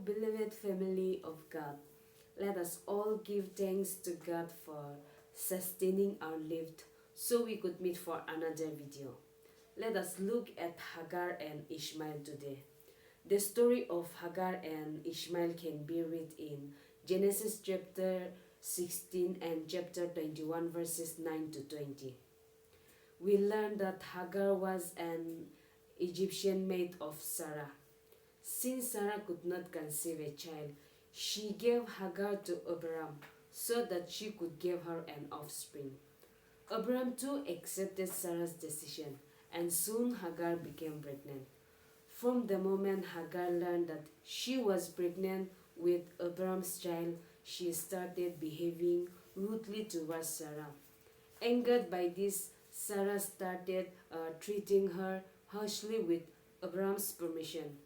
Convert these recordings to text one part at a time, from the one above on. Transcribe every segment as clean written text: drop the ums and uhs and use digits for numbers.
beloved family of God, let us all give thanks to God for sustaining our life so we could meet for another video. Let us look at Hagar and Ishmael today. The story of Hagar and Ishmael can be read in Genesis chapter 16 and chapter 21 verses 9 to 20. We learn that Hagar was an Egyptian maid of Sarah. Since Sarah could not conceive a child, she gave Hagar to Abraham so that she could give her an offspring. Abraham too accepted Sarah's decision, and soon Hagar became pregnant. From the moment Hagar learned that she was pregnant with Abraham's child, she started behaving rudely towards Sarah. Angered by this, Sarah started treating her harshly with Abraham's permission,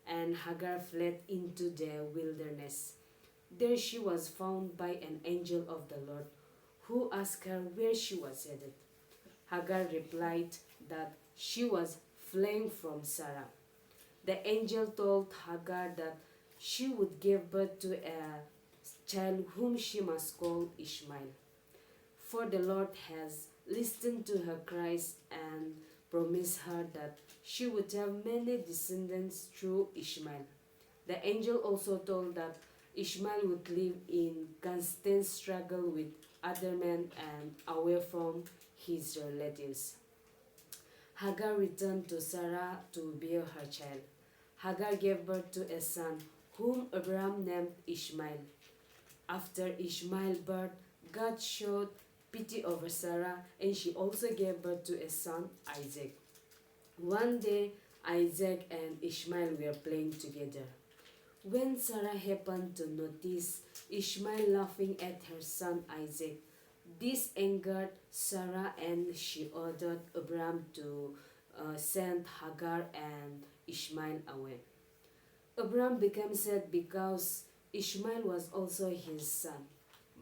and Hagar fled into the wilderness. There she was found by an angel of the Lord, who asked her where she was headed. Hagar replied that she was fleeing from Sarah. The angel told Hagar that she would give birth to a child whom she must call Ishmael. For the Lord has listened to her cries and promised her that she would have many descendants through Ishmael. The angel also told that Ishmael would live in constant struggle with other men and away from his relatives. Hagar returned to Sarah to bear her child. Hagar gave birth to a son, whom Abraham named Ishmael. After Ishmael's birth, God showed pity over Sarah, and she also gave birth to a son, Isaac. One day, Isaac and Ishmael were playing together. When Sarah happened to notice Ishmael laughing at her son Isaac, this angered Sarah, and she ordered Abraham to send Hagar and Ishmael away. Abraham became sad because Ishmael was also his son,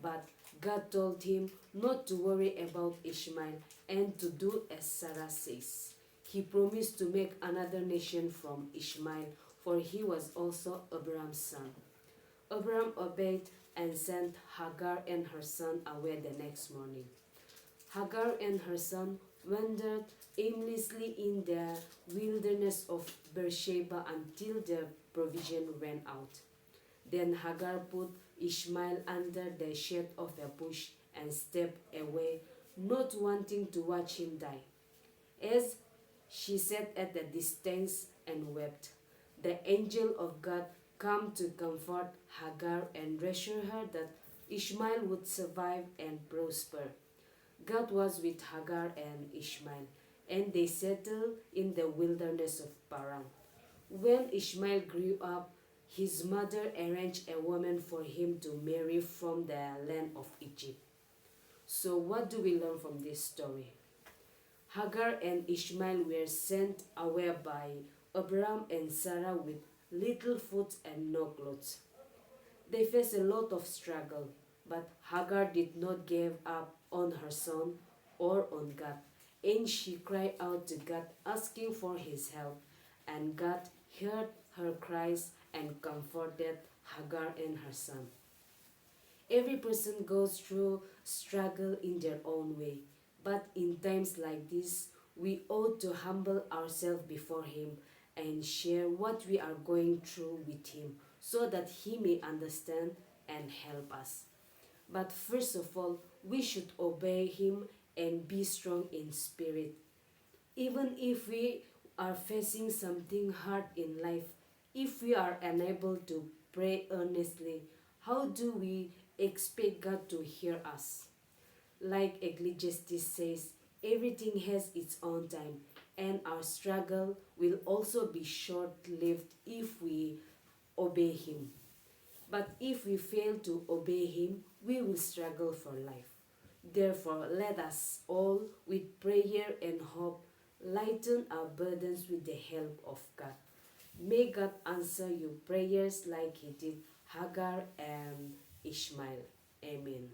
but God told him not to worry about Ishmael and to do as Sarah says. He promised to make another nation from Ishmael, for he was also Abraham's son. Abraham obeyed and sent Hagar and her son away the next morning. Hagar and her son wandered aimlessly in the wilderness of Beersheba until their provision ran out. Then Hagar put Ishmael under the shade of a bush and stepped away, not wanting to watch him die. As she sat at a distance and wept, the angel of God came to comfort Hagar and reassure her that Ishmael would survive and prosper. God was with Hagar and Ishmael, and they settled in the wilderness of Paran. When Ishmael grew up, his mother arranged a woman for him to marry from the land of Egypt. So what do we learn from this story? Hagar and Ishmael were sent away by Abraham and Sarah with little food and no clothes. They faced a lot of struggle, but Hagar did not give up on her son or on God, and she cried out to God asking for his help, and God heard her cries and comforted Hagar and her son. Every person goes through struggle in their own way, but in times like this, we ought to humble ourselves before Him and share what we are going through with Him so that He may understand and help us. But first of all, we should obey Him and be strong in spirit. Even if we are facing something hard in life, if we are unable to pray earnestly, how do we expect God to hear us? Like Ecclesiastes says, everything has its own time, and our struggle will also be short-lived if we obey Him. But if we fail to obey Him, we will struggle for life. Therefore, let us all, with prayer and hope, lighten our burdens with the help of God. May God answer your prayers like He did Hagar and Ishmael. Amen.